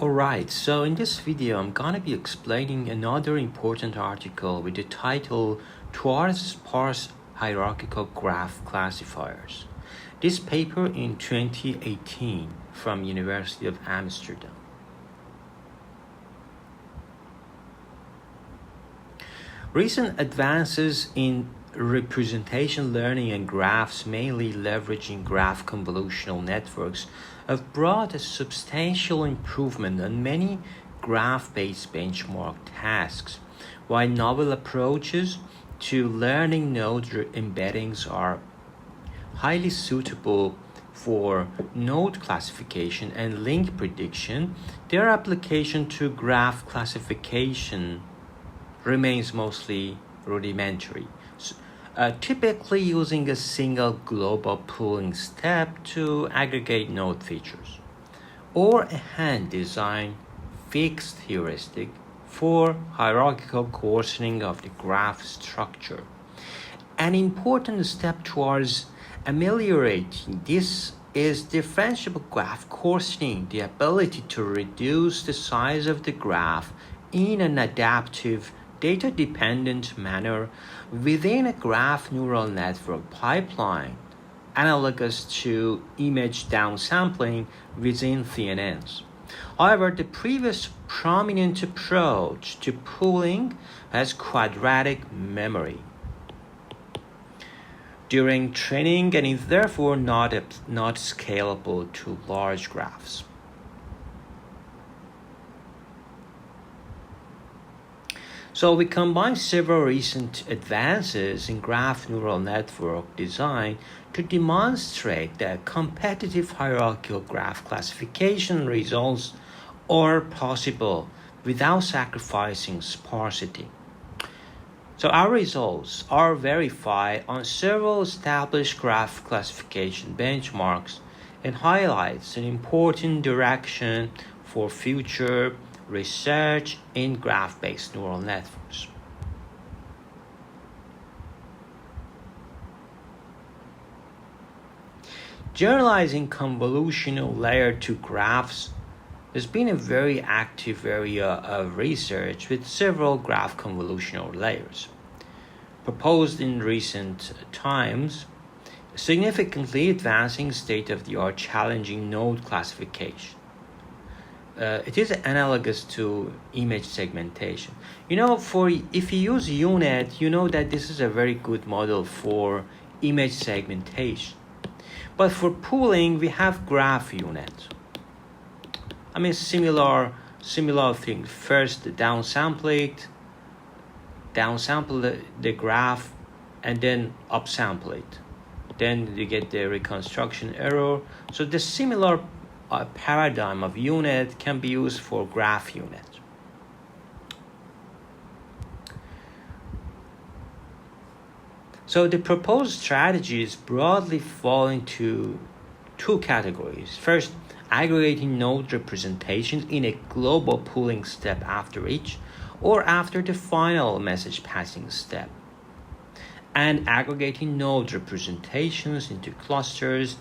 Alright, so in this video I'm gonna be explaining another important article with the title Towards Sparse Hierarchical Graph Classifiers. This paper in 2018 from University of Amsterdam. Recent advances in representation learning and graphs, mainly leveraging graph convolutional networks, have brought a substantial improvement on many graph-based benchmark tasks, while novel approaches to learning node embeddings are highly suitable for node classification and link prediction. Their application to graph classification remains mostly rudimentary, typically using a single global pooling step to aggregate node features, or a hand-designed fixed heuristic for hierarchical coarsening of the graph structure. An important step towards ameliorating this is differentiable graph coarsening, the ability to reduce the size of the graph in an adaptive, data-dependent manner within a graph neural network pipeline, analogous to image downsampling within CNNs. However, the previous prominent approach to pooling has quadratic memory during training and is therefore not scalable to large graphs. So we combine several recent advances in graph neural network design to demonstrate that competitive hierarchical graph classification results are possible without sacrificing sparsity. So our results are verified on several established graph classification benchmarks and highlights an important direction for future research in graph-based neural networks. Generalizing convolutional layer 2 graphs has been a very active area of research with several graph convolutional layers proposed in recent times, significantly advancing state-of-the-art challenging node classification. It is analogous to image segmentation. If you use UNet, you know that this is a very good model for image segmentation. But for pooling, we have graph UNet. Similar thing. First, downsample the graph, and then upsample it. Then you get the reconstruction error. So the similar paradigm of UNet can be used for graph UNet. So the proposed strategies broadly fall into two categories. First, aggregating node representations in a global pooling step after each or after the final message passing step, and aggregating node representations into clusters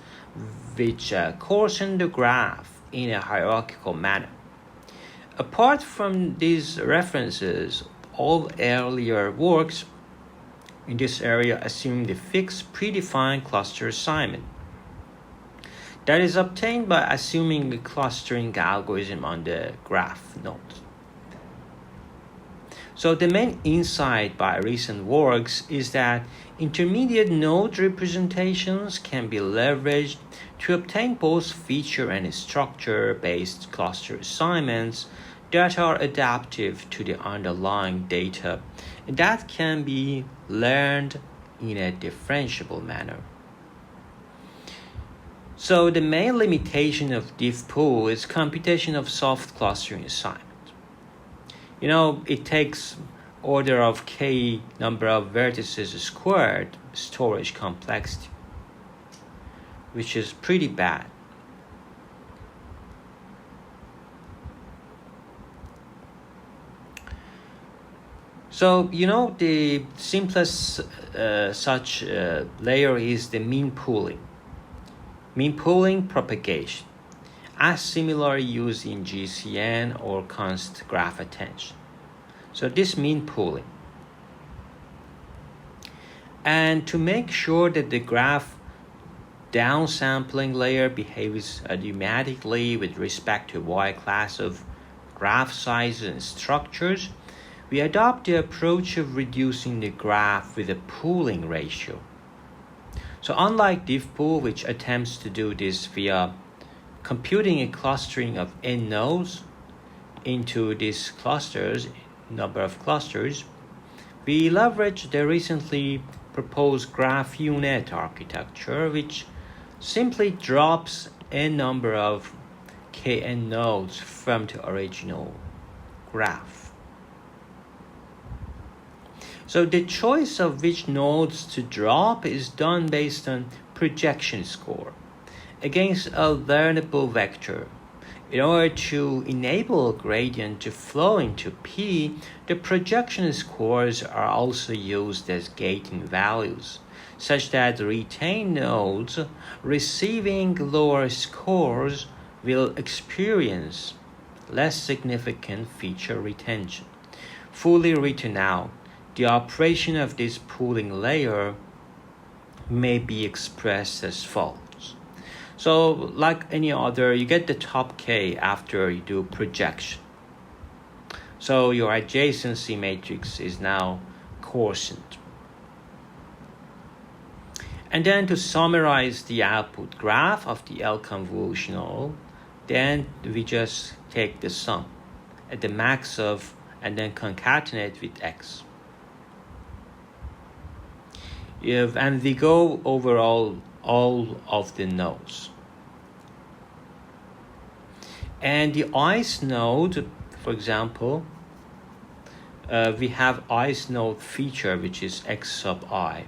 which coarsen the graph in a hierarchical manner. Apart from these references, all earlier works in this area assume the fixed predefined cluster assignment that is obtained by assuming a clustering algorithm on the graph node. So the main insight by recent works is that intermediate node representations can be leveraged to obtain both feature and structure-based cluster assignments that are adaptive to the underlying data and that can be learned in a differentiable manner. So the main limitation of diffpool is computation of soft clustering assignment. It takes order of k number of vertices squared storage complexity, which is pretty bad. So, the simplest such layer is the mean pooling propagation. as similarly used in GCN or const graph attention. So this means pooling. And to make sure that the graph downsampling layer behaves automatically with respect to a wide class of graph sizes and structures, we adopt the approach of reducing the graph with a pooling ratio. So unlike diffpool, which attempts to do this via computing a clustering of n nodes into these clusters, number of clusters, we leverage the recently proposed graph unit architecture, which simply drops n number of kn nodes from the original graph. So the choice of which nodes to drop is done based on projection score against a learnable vector. In order to enable a gradient to flow into P, the projection scores are also used as gating values, such that retained nodes receiving lower scores will experience less significant feature retention. Fully written out, the operation of this pooling layer may be expressed as follows. So like any other, you get the top K after you do projection. So your adjacency matrix is now quotient. And then to summarize the output graph of the L convolutional, then we just take the sum at the max of and then concatenate with X. And we go over all of the nodes. And the ith node, for example, we have ith node feature, which is X sub I.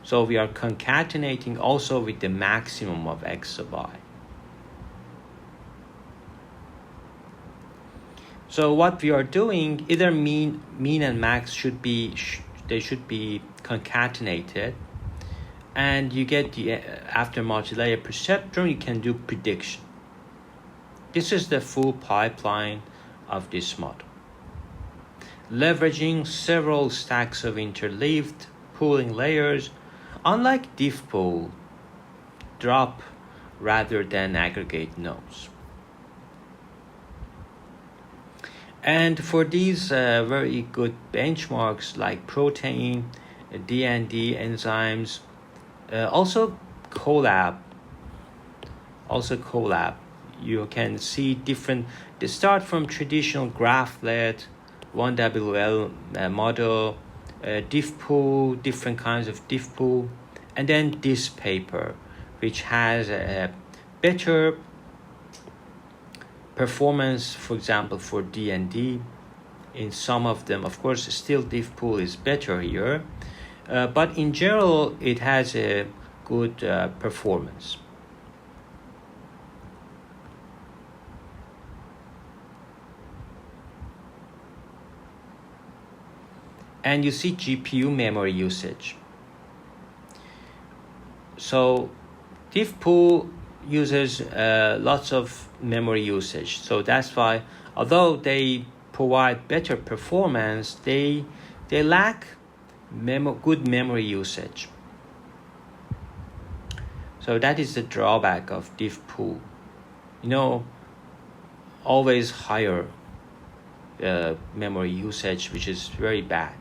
So we are concatenating also with the maximum of X sub I. So what we are doing, either mean and max should be concatenated, and you get the after multilayer perceptron, you can do prediction. This is the full pipeline of this model, leveraging several stacks of interleaved pooling layers. Unlike diffpool, drop rather than aggregate nodes. And for these very good benchmarks like protein, D&D enzymes, also collab, you can see different, they start from traditional graph-led 1WL model, diffpool, different kinds of diffpool, and then this paper, which has a better performance, for example, for D&D. In some of them, of course, still diffpool is better here, but in general, it has a good performance. And you see GPU memory usage. So diffpool uses lots of memory usage. So that's why, although they provide better performance, they lack good memory usage. So that is the drawback of diffpool. Always higher memory usage, which is very bad.